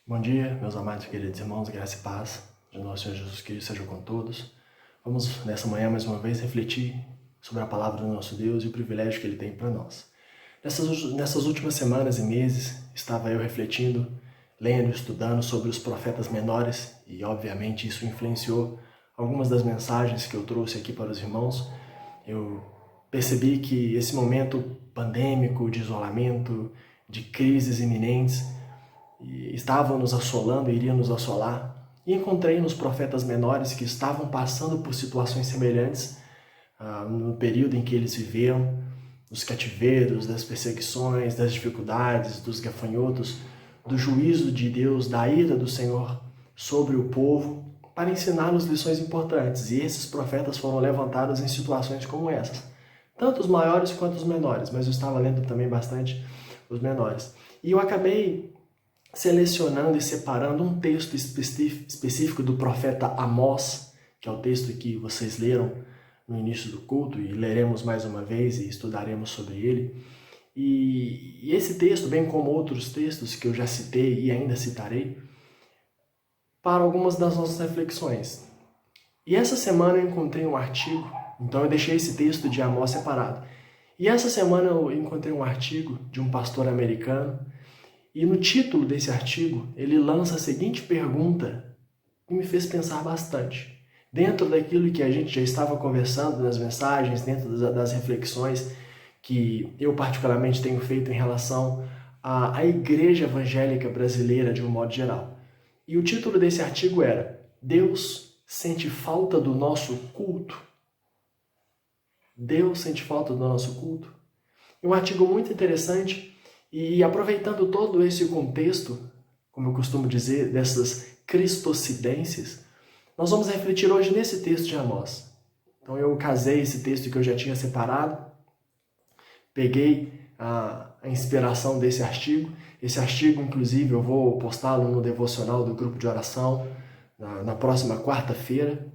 Bom dia, meus amados e queridos irmãos, graça e paz de nosso Senhor Jesus Cristo seja com todos. Vamos nessa manhã mais uma vez refletir sobre a palavra do nosso Deus e o privilégio que Ele tem para nós. Nessas últimas semanas e meses, estava eu refletindo, lendo, estudando sobre os profetas menores e obviamente isso influenciou algumas das mensagens que eu trouxe aqui para os irmãos. Eu percebi que esse momento pandêmico, de isolamento, de crises iminentes, estavam nos assolando e iriam nos assolar, e encontrei nos profetas menores que estavam passando por situações semelhantes no período em que eles viveram, dos cativeiros, das perseguições, das dificuldades, dos gafanhotos, do juízo de Deus, da ira do Senhor sobre o povo, para ensinar-nos lições importantes. E esses profetas foram levantados em situações como essas, tanto os maiores quanto os menores, mas eu estava lendo também bastante os menores. E eu acabei selecionando e separando um texto específico do profeta Amós, que é o texto que vocês leram no início do culto, e leremos mais uma vez e estudaremos sobre ele. E esse texto, bem como outros textos que eu já citei e ainda citarei, para algumas das nossas reflexões. E essa semana eu encontrei um artigo, então eu deixei esse texto de Amós separado. E essa semana eu encontrei um artigo de um pastor americano, e no título desse artigo, ele lança a seguinte pergunta que me fez pensar bastante. Dentro daquilo que a gente já estava conversando nas mensagens, dentro das reflexões que eu particularmente tenho feito em relação à igreja evangélica brasileira de um modo geral. E o título desse artigo era: Deus sente falta do nosso culto? Deus sente falta do nosso culto? É um artigo muito interessante. E aproveitando todo esse contexto, como eu costumo dizer, dessas cristocidências, nós vamos refletir hoje nesse texto de Amós. Então eu casei esse texto que eu já tinha separado, peguei a inspiração desse artigo. Esse artigo, inclusive, eu vou postá-lo no devocional do grupo de oração na próxima quarta-feira.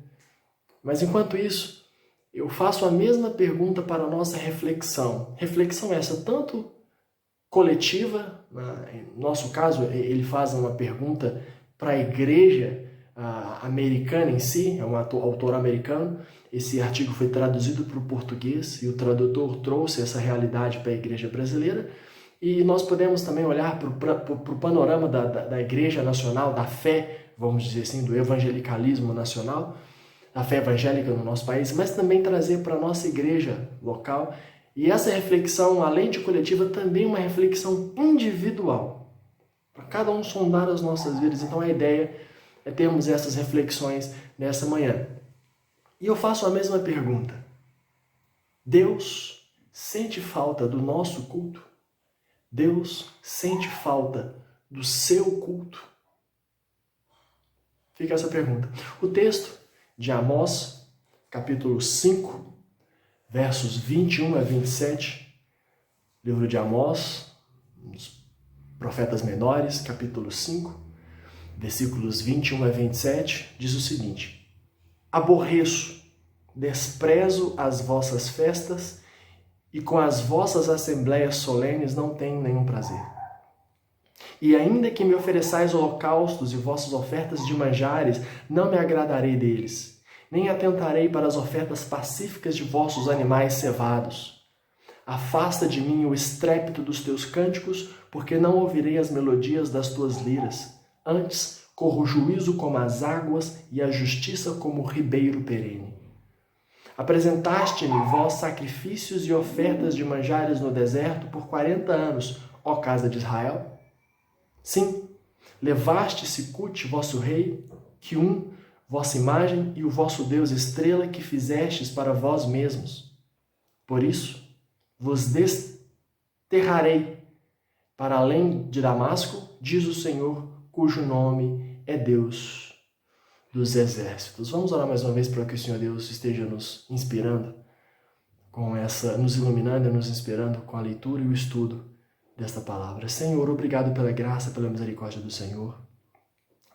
Mas enquanto isso, eu faço a mesma pergunta para a nossa reflexão. Reflexão essa tanto coletiva, no nosso caso, ele faz uma pergunta para a igreja americana em si, é um autor americano. Esse artigo foi traduzido para o português e o tradutor trouxe essa realidade para a igreja brasileira. E nós podemos também olhar para o panorama da igreja nacional, da fé, vamos dizer assim, do evangelicalismo nacional, da fé evangélica no nosso país, mas também trazer para a nossa igreja local. E essa reflexão, além de coletiva, também é uma reflexão individual, para cada um sondar as nossas vidas. Então a ideia é termos essas reflexões nessa manhã. E eu faço a mesma pergunta: Deus sente falta do nosso culto? Deus sente falta do seu culto? Fica essa pergunta. O texto de Amós, capítulo 5, versos 21 a 27, livro de Amós, dos profetas menores, capítulo 5, versículos 21 a 27, diz o seguinte: Aborreço, desprezo as vossas festas, e com as vossas assembleias solenes não tenho nenhum prazer. E ainda que me ofereçais holocaustos e vossas ofertas de manjares, não me agradarei deles, nem atentarei para as ofertas pacíficas de vossos animais cevados. Afasta de mim o estrépito dos teus cânticos, porque não ouvirei as melodias das tuas liras. Antes, corra o juízo como as águas e a justiça como o ribeiro perene. Apresentaste-me vós sacrifícios e ofertas de manjares no deserto por 40 anos, ó casa de Israel? Sim, levaste Sicute, vosso rei, Quium, vossa imagem, e o vosso Deus estrela que fizestes para vós mesmos. Por isso, vos desterrarei para além de Damasco, diz o Senhor, cujo nome é Deus dos exércitos. Vamos orar mais uma vez para que o Senhor Deus esteja nos inspirando, nos iluminando e nos inspirando com a leitura e o estudo desta palavra. Senhor, obrigado pela graça, pela misericórdia do Senhor,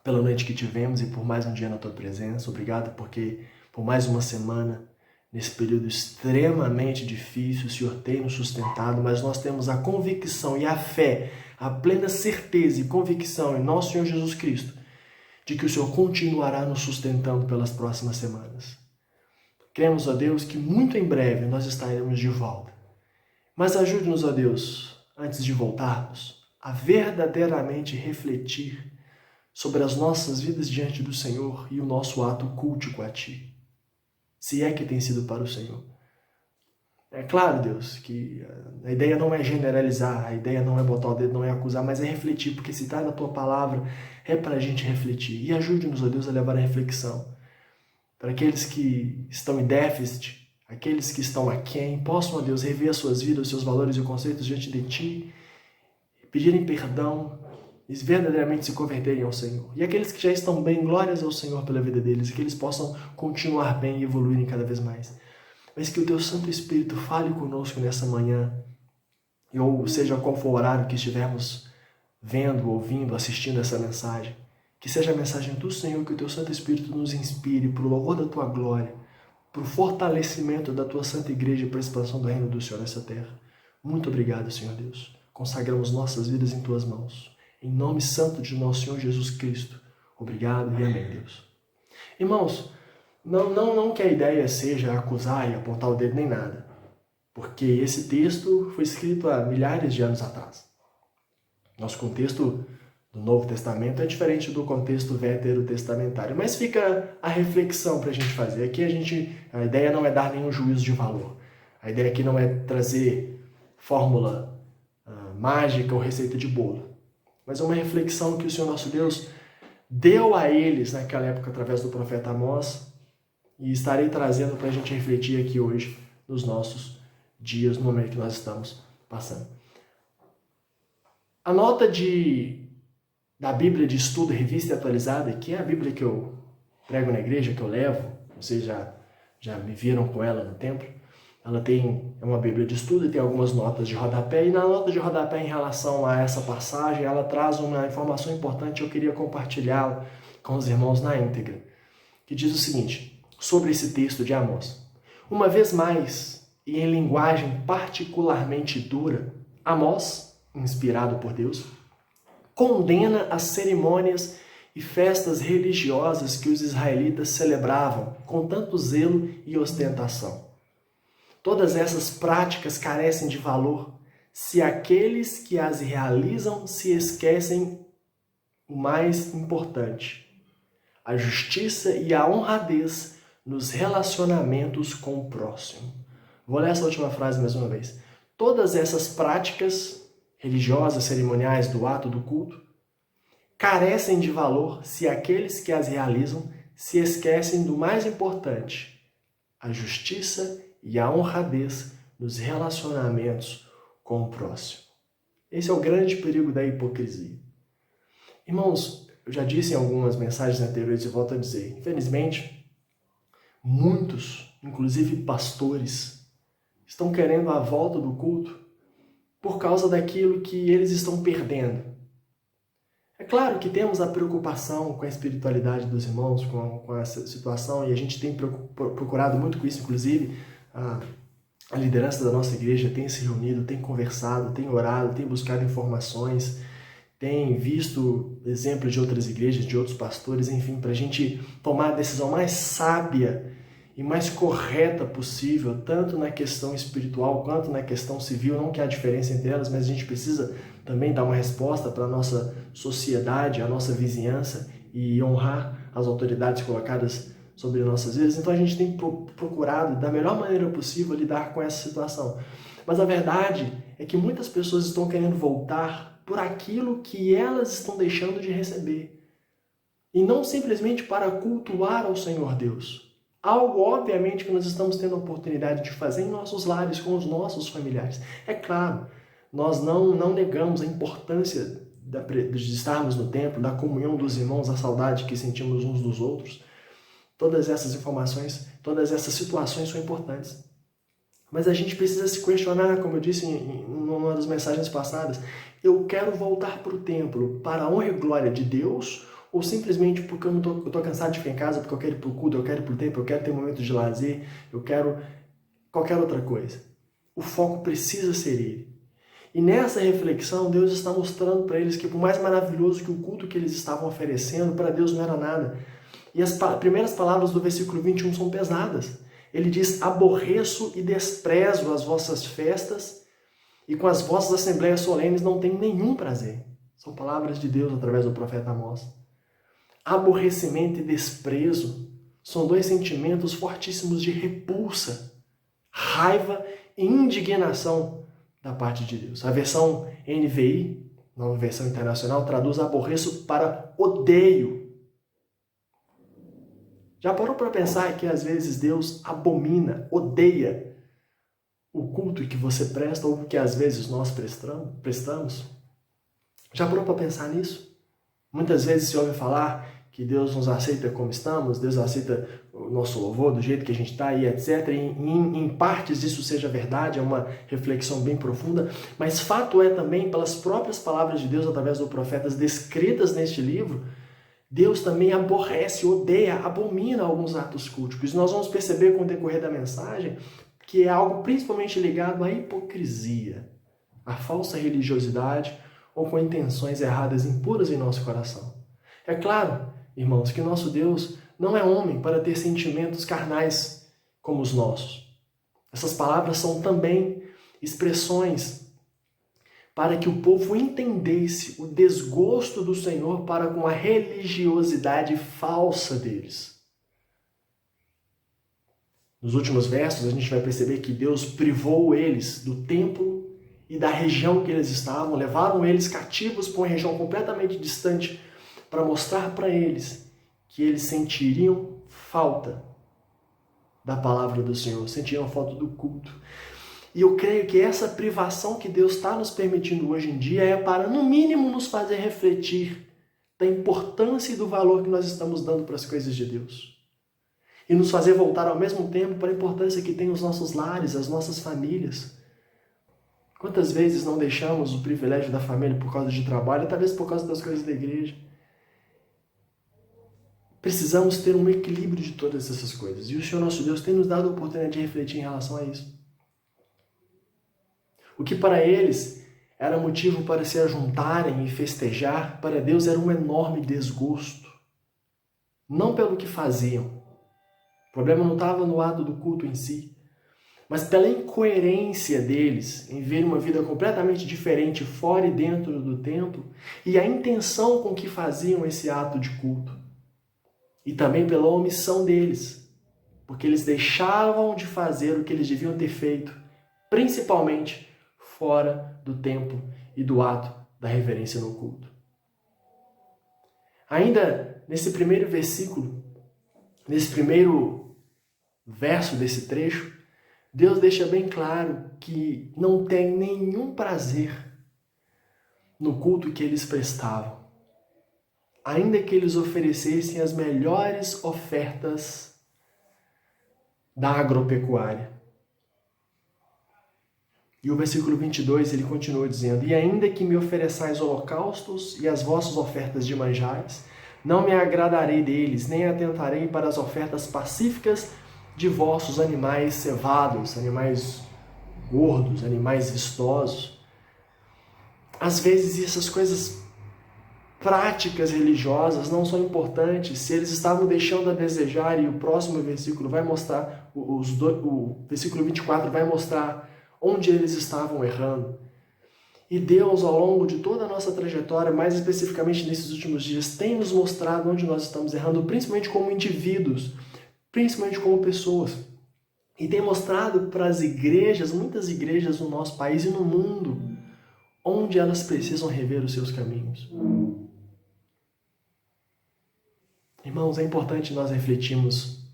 pela noite que tivemos e por mais um dia na Tua presença. Obrigado porque por mais uma semana nesse período extremamente difícil, o Senhor tem nos sustentado, mas nós temos a convicção e a fé, a plena certeza e convicção em nosso Senhor Jesus Cristo, de que o Senhor continuará nos sustentando pelas próximas semanas. Cremos, ó Deus, que muito em breve nós estaremos de volta. Mas ajude-nos, ó Deus, antes de voltarmos, a verdadeiramente refletir sobre as nossas vidas diante do Senhor e o nosso ato cultico a Ti, se é que tem sido para o Senhor. É claro, Deus, que a ideia não é generalizar, a ideia não é botar o dedo, não é acusar, mas é refletir, porque se está na Tua palavra, é para a gente refletir. E ajude-nos, ó Deus, a levar a reflexão. Para aqueles que estão em déficit, aqueles que estão aquém, possam, ó Deus, rever as suas vidas, os seus valores e conceitos diante de Ti, pedirem perdão e verdadeiramente se converterem ao Senhor. E aqueles que já estão bem, glórias ao Senhor pela vida deles, e que eles possam continuar bem e evoluírem cada vez mais. Mas que o Teu Santo Espírito fale conosco nessa manhã, ou seja qual for o horário que estivermos vendo, ouvindo, assistindo essa mensagem, que seja a mensagem do Senhor, que o Teu Santo Espírito nos inspire para o louvor da Tua glória, para o fortalecimento da Tua Santa Igreja e para a expansão do reino do Senhor nessa terra. Muito obrigado, Senhor Deus. Consagramos nossas vidas em Tuas mãos. Em nome santo de nosso Senhor Jesus Cristo. Obrigado e amém, Deus. Irmãos, não que a ideia seja acusar e apontar o dedo nem nada, porque esse texto foi escrito há milhares de anos atrás. Nosso contexto do Novo Testamento é diferente do contexto veterotestamentário, mas fica a reflexão para a gente fazer. Aqui a ideia não é dar nenhum juízo de valor. A ideia aqui não é trazer fórmula mágica ou receita de bolo, mas é uma reflexão que o Senhor nosso Deus deu a eles naquela época através do profeta Amós, e estarei trazendo para a gente refletir aqui hoje nos nossos dias, no momento que nós estamos passando. A nota da Bíblia de Estudo, Revista e Atualizada, que é a Bíblia que eu prego na igreja, que eu levo, vocês já me viram com ela no templo. Ela é uma Bíblia de estudo e tem algumas notas de rodapé, e na nota de rodapé em relação a essa passagem, ela traz uma informação importante, eu queria compartilhá-la com os irmãos na íntegra, que diz o seguinte, sobre esse texto de Amós. Uma vez mais, e em linguagem particularmente dura, Amós, inspirado por Deus, condena as cerimônias e festas religiosas que os israelitas celebravam com tanto zelo e ostentação. Todas essas práticas carecem de valor se aqueles que as realizam se esquecem o mais importante, a justiça e a honradez nos relacionamentos com o próximo. Vou ler essa última frase mais uma vez. Todas essas práticas religiosas, cerimoniais do ato do culto, carecem de valor se aqueles que as realizam se esquecem do mais importante, a justiça e a honradez nos relacionamentos com o próximo. Esse é o grande perigo da hipocrisia. Irmãos, eu já disse em algumas mensagens anteriores e volto a dizer, infelizmente, muitos, inclusive pastores, estão querendo a volta do culto por causa daquilo que eles estão perdendo. É claro que temos a preocupação com a espiritualidade dos irmãos, com essa situação, e a gente tem procurado muito com isso, inclusive a liderança da nossa igreja tem se reunido, tem conversado, tem orado, tem buscado informações, tem visto exemplos de outras igrejas, de outros pastores, enfim, para a gente tomar a decisão mais sábia e mais correta possível, tanto na questão espiritual quanto na questão civil. Não que há diferença entre elas, mas a gente precisa também dar uma resposta para a nossa sociedade, a nossa vizinhança, e honrar as autoridades colocadas sobre nossas vidas. Então a gente tem procurado, da melhor maneira possível, lidar com essa situação. Mas a verdade é que muitas pessoas estão querendo voltar por aquilo que elas estão deixando de receber. E não simplesmente para cultuar ao Senhor Deus. Algo, obviamente, que nós estamos tendo a oportunidade de fazer em nossos lares, com os nossos familiares. É claro, nós não negamos a importância de estarmos no templo, da comunhão dos irmãos, a saudade que sentimos uns dos outros. Todas essas informações, todas essas situações são importantes. Mas a gente precisa se questionar, como eu disse em uma das mensagens passadas, eu quero voltar para o templo para a honra e glória de Deus, ou simplesmente porque eu tô cansado de ficar em casa, porque eu quero ir pro culto, eu quero ir pro templo, eu quero ter momentos de lazer, eu quero qualquer outra coisa. O foco precisa ser Ele. E nessa reflexão, Deus está mostrando para eles que por mais maravilhoso que o culto que eles estavam oferecendo, para Deus não era nada. E as primeiras palavras do versículo 21 são pesadas. Ele diz: aborreço e desprezo as vossas festas, e com as vossas assembleias solenes não tenho nenhum prazer. São palavras de Deus através do profeta Amós. Aborrecimento e desprezo são dois sentimentos fortíssimos de repulsa, raiva e indignação da parte de Deus. A versão NVI, na versão internacional, traduz aborreço para odeio. Já parou para pensar que às vezes Deus abomina, odeia o culto que você presta ou que às vezes nós prestamos? Já parou para pensar nisso? Muitas vezes se ouve falar que Deus nos aceita como estamos, Deus aceita o nosso louvor do jeito que a gente está e etc. E em partes isso seja verdade, é uma reflexão bem profunda, mas fato é também, pelas próprias palavras de Deus através dos profetas descritas neste livro, Deus também aborrece, odeia, abomina alguns atos culticos. Nós vamos perceber com o decorrer da mensagem que é algo principalmente ligado à hipocrisia, à falsa religiosidade ou com intenções erradas impuras em nosso coração. É claro, irmãos, que nosso Deus não é homem para ter sentimentos carnais como os nossos. Essas palavras são também expressões para que o povo entendesse o desgosto do Senhor para com a religiosidade falsa deles. Nos últimos versos, a gente vai perceber que Deus privou eles do templo e da região que eles estavam, levaram eles cativos para uma região completamente distante para mostrar para eles que eles sentiriam falta da palavra do Senhor, sentiriam falta do culto. E eu creio que essa privação que Deus está nos permitindo hoje em dia é para, no mínimo, nos fazer refletir da importância e do valor que nós estamos dando para as coisas de Deus. E nos fazer voltar ao mesmo tempo para a importância que tem os nossos lares, as nossas famílias. Quantas vezes não deixamos o privilégio da família por causa de trabalho, talvez por causa das coisas da igreja? Precisamos ter um equilíbrio de todas essas coisas. E o Senhor nosso Deus tem nos dado a oportunidade de refletir em relação a isso. O que para eles era motivo para se ajuntarem e festejar, para Deus era um enorme desgosto. Não pelo que faziam. O problema não estava no ato do culto em si, mas pela incoerência deles em ver uma vida completamente diferente fora e dentro do templo e a intenção com que faziam esse ato de culto. E também pela omissão deles, porque eles deixavam de fazer o que eles deviam ter feito, principalmente fora do templo e do ato da reverência no culto. Ainda nesse primeiro versículo, nesse primeiro verso desse trecho, Deus deixa bem claro que não tem nenhum prazer no culto que eles prestavam, ainda que eles oferecessem as melhores ofertas da agropecuária. E o versículo 22, ele continua dizendo: e ainda que me ofereçais holocaustos e as vossas ofertas de manjares, não me agradarei deles, nem atentarei para as ofertas pacíficas de vossos animais cevados, animais gordos, animais vistosos. Às vezes essas coisas práticas religiosas não são importantes se eles estavam deixando a desejar, e o próximo versículo vai mostrar, o versículo 24 vai mostrar onde eles estavam errando. E Deus, ao longo de toda a nossa trajetória, mais especificamente nesses últimos dias, tem nos mostrado onde nós estamos errando, principalmente como indivíduos, principalmente como pessoas. E tem mostrado para as igrejas, muitas igrejas no nosso país e no mundo, onde elas precisam rever os seus caminhos. Irmãos, é importante nós refletirmos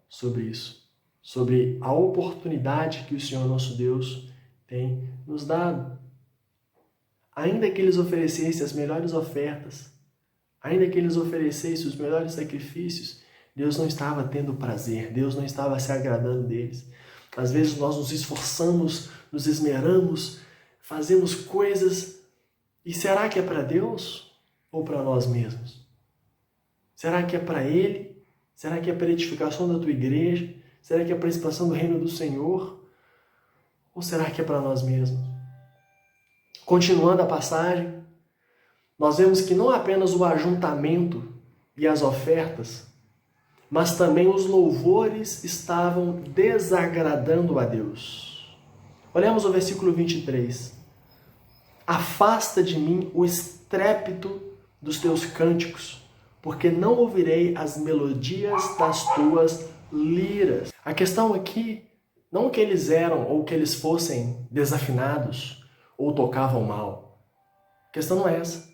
sobre isso, sobre a oportunidade que o Senhor nosso Deus tem nos dado. Ainda que eles oferecessem as melhores ofertas, ainda que eles oferecessem os melhores sacrifícios, Deus não estava tendo prazer, Deus não estava se agradando deles. Às vezes nós nos esforçamos, nos esmeramos, fazemos coisas, e será que é para Deus ou para nós mesmos? Será que é para Ele? Será que é para a edificação da tua igreja? Será que é para a expansão do reino do Senhor? Ou será que é para nós mesmos? Continuando a passagem, nós vemos que não apenas o ajuntamento e as ofertas, mas também os louvores estavam desagradando a Deus. Olhemos o versículo 23. Afasta de mim o estrépito dos teus cânticos, porque não ouvirei as melodias das tuas liras. A questão aqui, não que eles eram ou que eles fossem desafinados ou tocavam mal. A questão não é essa.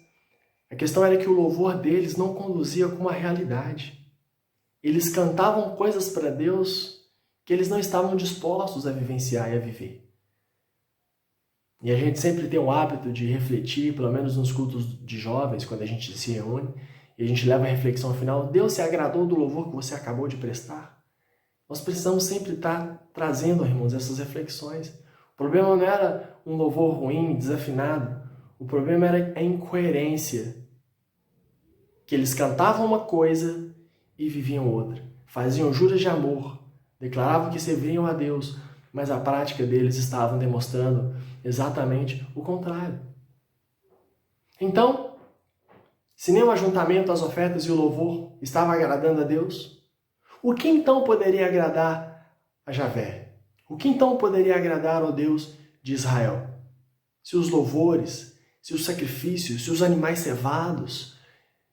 A questão era que o louvor deles não conduzia com a realidade. Eles cantavam coisas para Deus que eles não estavam dispostos a vivenciar e a viver. E a gente sempre tem o hábito de refletir, pelo menos nos cultos de jovens, quando a gente se reúne, e a gente leva a reflexão final, Deus se agradou do louvor que você acabou de prestar? Nós precisamos sempre estar trazendo, irmãos, essas reflexões. O problema não era um louvor ruim, desafinado. O problema era a incoerência. Que eles cantavam uma coisa e viviam outra. Faziam juras de amor, declaravam que serviam a Deus, mas a prática deles estavam demonstrando exatamente o contrário. Então, se nem o ajuntamento, as ofertas e o louvor estavam agradando a Deus, o que então poderia agradar a Javé? O que então poderia agradar ao Deus de Israel? Se os louvores, se os sacrifícios, se os animais cevados,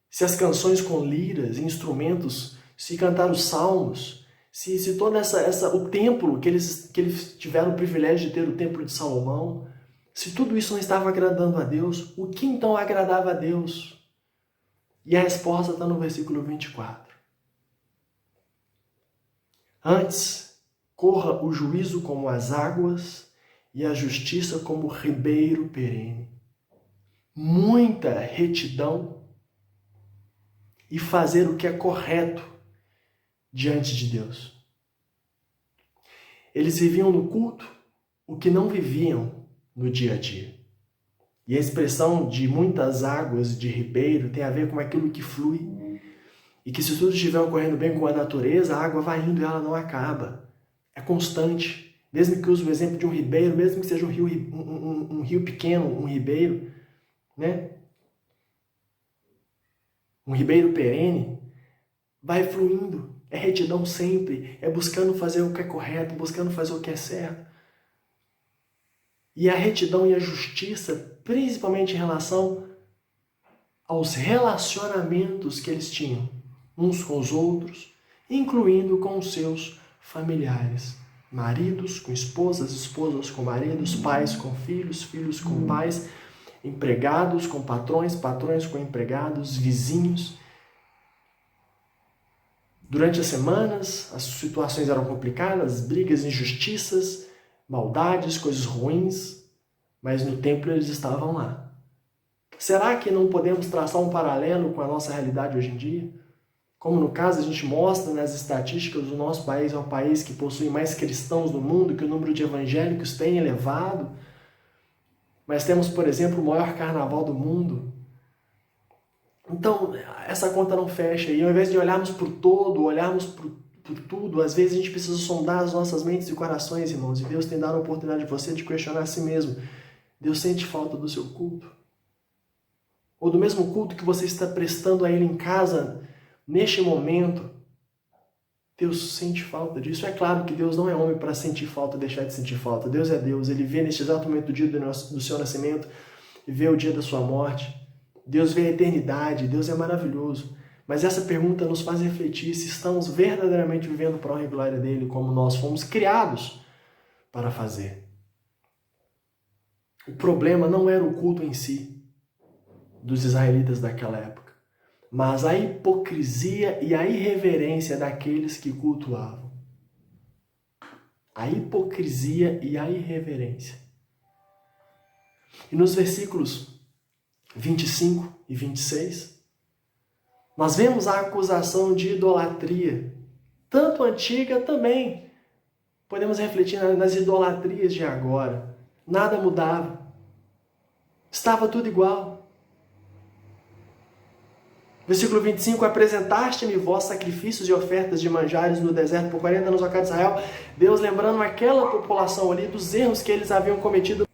se as canções com liras e instrumentos, se cantar os salmos, se todo o templo que eles tiveram o privilégio de ter, o templo de Salomão, se tudo isso não estava agradando a Deus, o que então agradava a Deus? E a resposta está no versículo 24. Antes, corra o juízo como as águas e a justiça como o ribeiro perene. Muita retidão e fazer o que é correto diante de Deus. Eles viviam no culto o que não viviam no dia a dia. E a expressão de muitas águas de ribeiro tem a ver com aquilo que flui. E que se tudo estiver ocorrendo bem com a natureza, a água vai indo e ela não acaba. É constante. Mesmo que use o exemplo de um ribeiro, mesmo que seja um rio pequeno, um ribeiro, né? Um ribeiro perene, vai fluindo. É retidão sempre, é buscando fazer o que é correto, buscando fazer o que é certo. E a retidão e a justiça, principalmente em relação aos relacionamentos que eles tinham, uns com os outros, incluindo com os seus familiares. Maridos com esposas, esposas com maridos, pais com filhos, filhos com pais, empregados com patrões, patrões com empregados, vizinhos. Durante as semanas, as situações eram complicadas, brigas, injustiças, maldades, coisas ruins, mas no templo eles estavam lá. Será que não podemos traçar um paralelo com a nossa realidade hoje em dia? Como no caso a gente mostra nas estatísticas, o nosso país é o país que possui mais cristãos no mundo, que o número de evangélicos tem elevado. Mas temos, por exemplo, o maior carnaval do mundo. Então, essa conta não fecha. E ao invés de olharmos por todo, olharmos por tudo, às vezes a gente precisa sondar as nossas mentes e corações, irmãos. E Deus tem dado a oportunidade de você de questionar a si mesmo. Deus sente falta do seu culto? Ou do mesmo culto que você está prestando a Ele em casa, neste momento? Deus sente falta disso. É claro que Deus não é homem para sentir falta, deixar de sentir falta. Deus é Deus. Ele vê neste exato momento do dia do seu nascimento e vê o dia da sua morte. Deus vê a eternidade, Deus é maravilhoso. Mas essa pergunta nos faz refletir se estamos verdadeiramente vivendo para a honra e glória dele, como nós fomos criados para fazer. O problema não era o culto em si dos israelitas daquela época, mas a hipocrisia e a irreverência daqueles que cultuavam. A hipocrisia e a irreverência. E nos versículos 25 e 26, nós vemos a acusação de idolatria, tanto antiga também. Podemos refletir nas idolatrias de agora. Nada mudava. Estava tudo igual. Versículo 25, apresentaste-me vós sacrifícios e ofertas de manjares no deserto por 40 anos, ó casa de Israel. Deus lembrando aquela população ali dos erros que eles haviam cometido.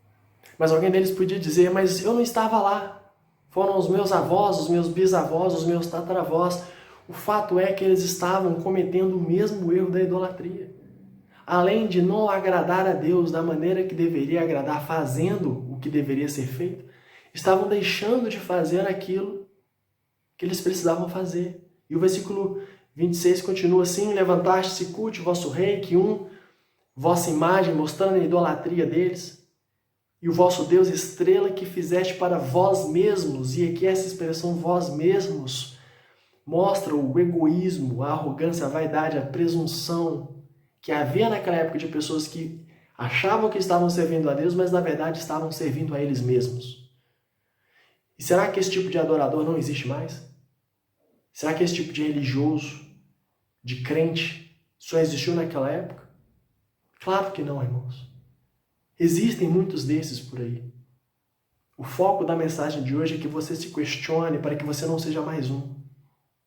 Mas alguém deles podia dizer, mas eu não estava lá. Foram os meus avós, os meus bisavós, os meus tataravós. O fato é que eles estavam cometendo o mesmo erro da idolatria. Além de não agradar a Deus da maneira que deveria agradar, fazendo o que deveria ser feito, estavam deixando de fazer aquilo que eles precisavam fazer. E o versículo 26 continua assim, levantaste-se, culte vosso rei, que vossa imagem, mostrando a idolatria deles, e o vosso Deus estrela que fizeste para vós mesmos, e aqui essa expressão vós mesmos mostra o egoísmo, a arrogância, a vaidade, a presunção que havia naquela época de pessoas que achavam que estavam servindo a Deus, mas na verdade estavam servindo a eles mesmos. E será que esse tipo de adorador não existe mais? Será que esse tipo de religioso, de crente, só existiu naquela época? Claro que não, irmãos. Existem muitos desses por aí. O foco da mensagem de hoje é que você se questione para que você não seja mais um,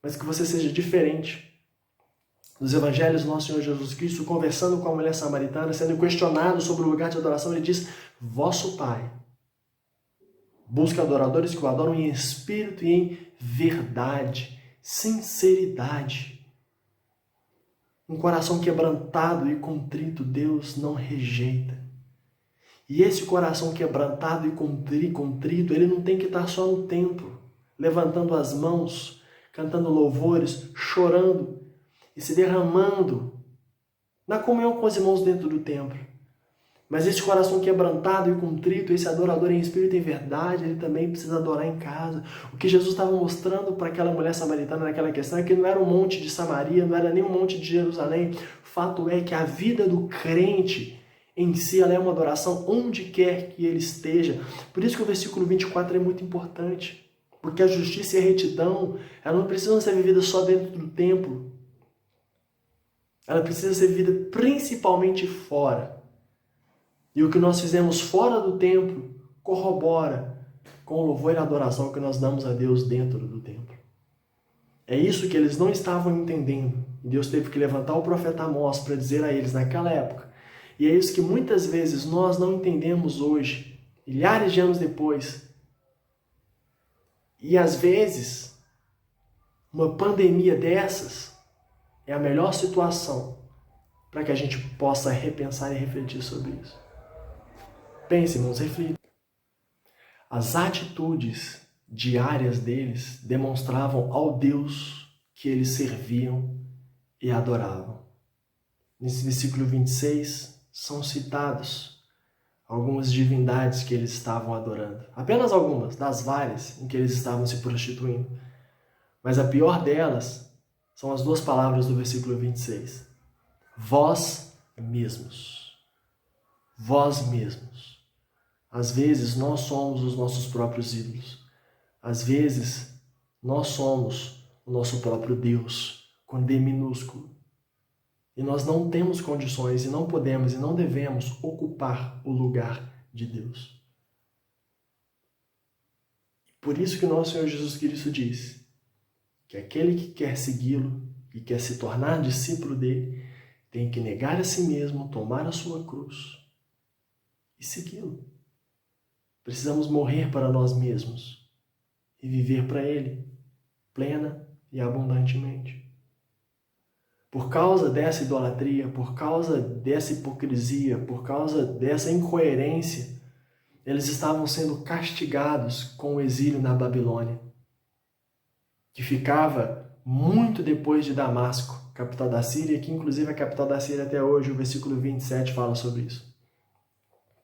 mas que você seja diferente. Nos evangelhos do nosso Senhor Jesus Cristo, conversando com a mulher samaritana, sendo questionado sobre o lugar de adoração, ele diz, vosso Pai busca adoradores que o adoram em espírito e em verdade, sinceridade. Um coração quebrantado e contrito, Deus não rejeita. E esse coração quebrantado e contrito, ele não tem que estar só no templo, levantando as mãos, cantando louvores, chorando e se derramando na comunhão com os irmãos dentro do templo. Mas esse coração quebrantado e contrito, esse adorador em espírito e em verdade, ele também precisa adorar em casa. O que Jesus estava mostrando para aquela mulher samaritana naquela questão é que não era um monte de Samaria, não era nem um monte de Jerusalém. O fato é que a vida do crente em si, ela é uma adoração onde quer que ele esteja. Por isso que o versículo 24 é muito importante. Porque a justiça e a retidão, elas não precisam ser vividas só dentro do templo. Ela precisa ser vivida principalmente fora. E o que nós fizemos fora do templo corrobora com o louvor e a adoração que nós damos a Deus dentro do templo. É isso que eles não estavam entendendo. Deus teve que levantar o profeta Amós para dizer a eles naquela época. E é isso que muitas vezes nós não entendemos hoje, milhares de anos depois. E às vezes, uma pandemia dessas é a melhor situação para que a gente possa repensar e refletir sobre isso. Pense, irmãos, reflita. As atitudes diárias deles demonstravam ao Deus que eles serviam e adoravam. Nesse versículo 26, são citados algumas divindades que eles estavam adorando. Apenas algumas, das várias em que eles estavam se prostituindo. Mas a pior delas são as duas palavras do versículo 26. Vós mesmos. Vós mesmos. Às vezes, nós somos os nossos próprios ídolos. Às vezes, nós somos o nosso próprio Deus, com D minúsculo. E nós não temos condições, e não podemos, e não devemos ocupar o lugar de Deus. Por isso que nosso Senhor Jesus Cristo diz que aquele que quer segui-lo e quer se tornar discípulo dele, tem que negar a si mesmo, tomar a sua cruz e segui-lo. Precisamos morrer para nós mesmos e viver para Ele, plena e abundantemente. Por causa dessa idolatria, por causa dessa hipocrisia, por causa dessa incoerência, eles estavam sendo castigados com o exílio na Babilônia, que ficava muito depois de Damasco, capital da Síria, que inclusive é a capital da Síria até hoje, o versículo 27 fala sobre isso.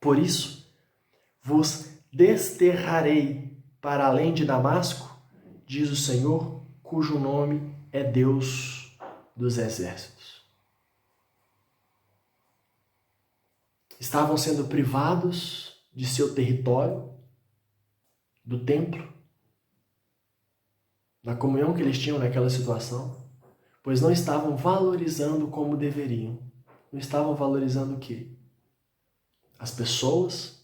Por isso, vos desterrarei para além de Damasco, diz o Senhor, cujo nome é Deus dos exércitos. Estavam sendo privados de seu território, do templo, da comunhão que eles tinham naquela situação, pois não estavam valorizando como deveriam. Não estavam valorizando o quê? As pessoas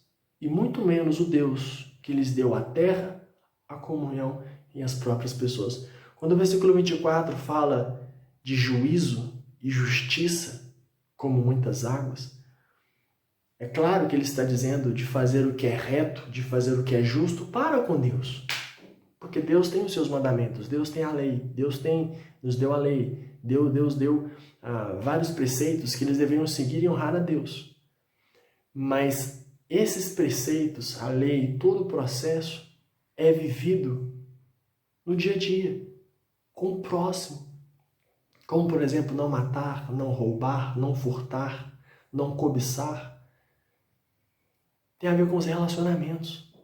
e muito menos o Deus que lhes deu a terra, a comunhão e as próprias pessoas. Quando o versículo 24 fala de juízo e justiça, como muitas águas, é claro que ele está dizendo de fazer o que é reto, de fazer o que é justo para com Deus. Porque Deus tem os seus mandamentos, Deus tem a lei, nos deu a lei, Deus deu vários preceitos que eles deveriam seguir e honrar a Deus. Mas esses preceitos, a lei, todo o processo é vivido no dia a dia, com o próximo. Como, por exemplo, não matar, não roubar, não furtar, não cobiçar. Tem a ver com os relacionamentos.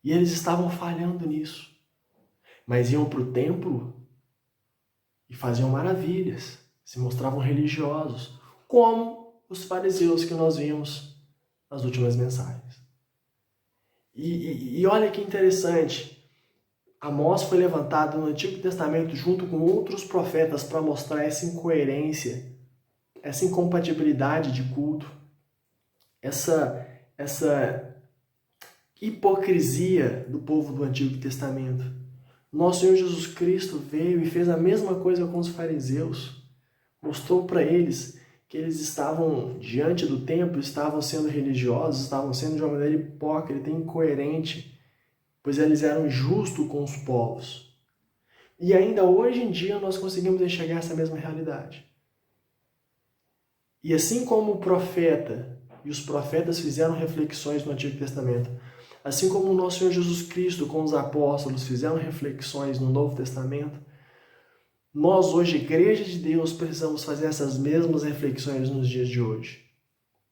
E eles estavam falhando nisso. Mas iam para o templo e faziam maravilhas, se mostravam religiosos, como os fariseus que nós vimos nas últimas mensagens. E olha que interessante, Amós foi levantado no Antigo Testamento junto com outros profetas para mostrar essa incoerência, essa incompatibilidade de culto, essa hipocrisia do povo do Antigo Testamento. Nosso Senhor Jesus Cristo veio e fez a mesma coisa com os fariseus. Mostrou para eles que eles estavam diante do templo, estavam sendo religiosos, estavam sendo de uma maneira hipócrita, incoerente, pois eles eram justos com os povos. E ainda hoje em dia nós conseguimos enxergar essa mesma realidade. E assim como o profeta e os profetas fizeram reflexões no Antigo Testamento, assim como o nosso Senhor Jesus Cristo com os apóstolos fizeram reflexões no Novo Testamento, nós hoje, Igreja de Deus, precisamos fazer essas mesmas reflexões nos dias de hoje.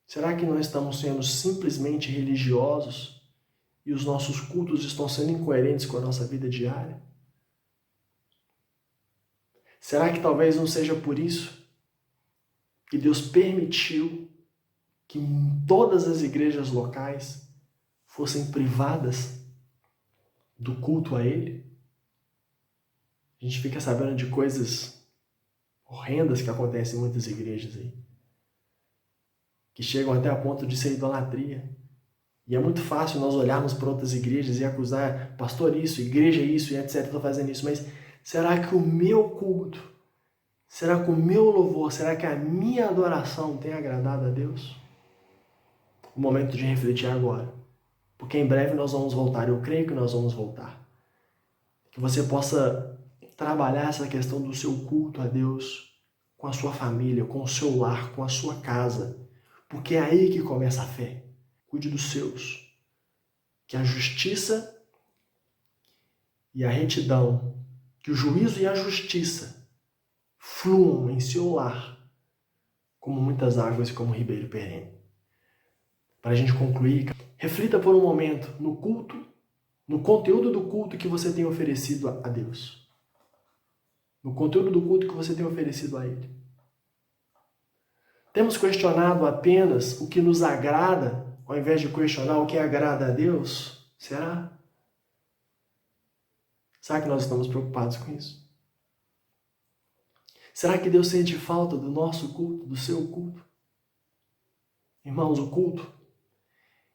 Será que nós estamos sendo simplesmente religiosos e os nossos cultos estão sendo incoerentes com a nossa vida diária? Será que talvez não seja por isso que Deus permitiu que todas as igrejas locais fossem privadas do culto a Ele? A gente fica sabendo de coisas horrendas que acontecem em muitas igrejas aí, que chegam até a ponto de ser idolatria. E é muito fácil nós olharmos para outras igrejas e acusar pastor isso, igreja isso e etc. Estou fazendo isso, mas será que o meu culto, será que o meu louvor, será que a minha adoração tem agradado a Deus? O momento de refletir agora, porque em breve nós vamos voltar, eu creio que nós vamos voltar. Que você possa trabalhar essa questão do seu culto a Deus com a sua família, com o seu lar, com a sua casa, porque é aí que começa a fé. Cuide dos seus. Que a justiça e a retidão, que o juízo e a justiça fluam em seu lar como muitas águas e como um ribeiro perene. Para a gente concluir, reflita por um momento no culto, no conteúdo do culto que você tem oferecido a Deus. No conteúdo do culto que você tem oferecido a Ele. Temos questionado apenas o que nos agrada, ao invés de questionar o que agrada a Deus? Será? Será que nós estamos preocupados com isso? Será que Deus sente falta do nosso culto, do seu culto? Irmãos, o culto,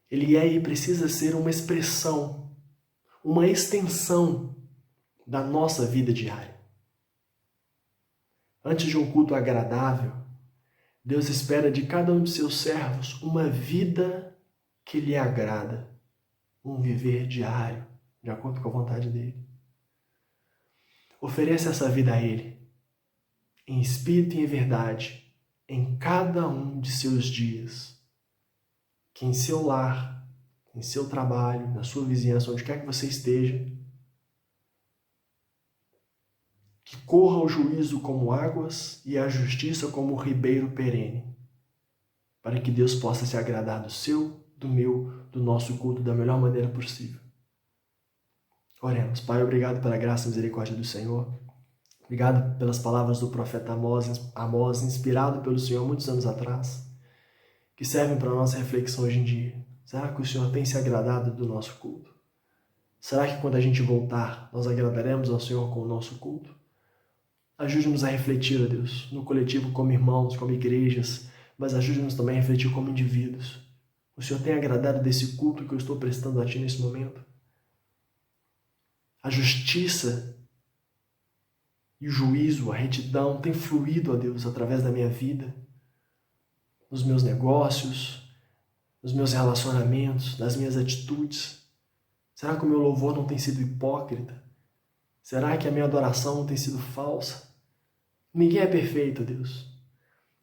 ele é e precisa ser uma expressão, uma extensão da nossa vida diária. Antes de um culto agradável, Deus espera de cada um de seus servos uma vida que lhe agrada, um viver diário, de acordo com a vontade dele. Ofereça essa vida a Ele, em espírito e em verdade, em cada um de seus dias. Que em seu lar, em seu trabalho, na sua vizinhança, onde quer que você esteja, que corra o juízo como águas e a justiça como ribeiro perene, para que Deus possa se agradar do seu, do meu, do nosso culto da melhor maneira possível. Oremos. Pai, obrigado pela graça e misericórdia do Senhor. Obrigado pelas palavras do profeta Amós, inspirado pelo Senhor muitos anos atrás, que servem para a nossa reflexão hoje em dia. Será que o Senhor tem se agradado do nosso culto? Será que quando a gente voltar, nós agradaremos ao Senhor com o nosso culto? Ajude-nos a refletir, ó Deus, no coletivo como irmãos, como igrejas, mas ajude-nos também a refletir como indivíduos. O Senhor tem agradado desse culto que eu estou prestando a Ti nesse momento? A justiça e o juízo, a retidão tem fluído, ó Deus, através da minha vida, nos meus negócios, nos meus relacionamentos, nas minhas atitudes? Será que o meu louvor não tem sido hipócrita? Será que a minha adoração não tem sido falsa? Ninguém é perfeito, Deus,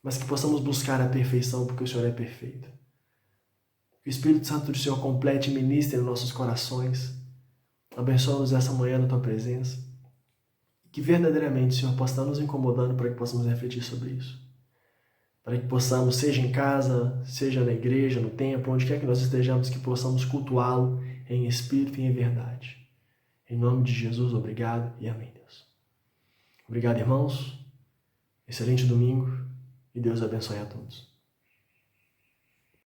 mas que possamos buscar a perfeição porque o Senhor é perfeito. Que o Espírito Santo do Senhor complete e ministre em nossos corações. Abençoa-nos essa manhã na Tua presença. Que verdadeiramente o Senhor possa estar nos incomodando para que possamos refletir sobre isso. Para que possamos, seja em casa, seja na igreja, no templo, onde quer que nós estejamos, que possamos cultuá-lo em espírito e em verdade. Em nome de Jesus, obrigado e amém, Deus. Obrigado, irmãos. Excelente domingo e Deus abençoe a todos.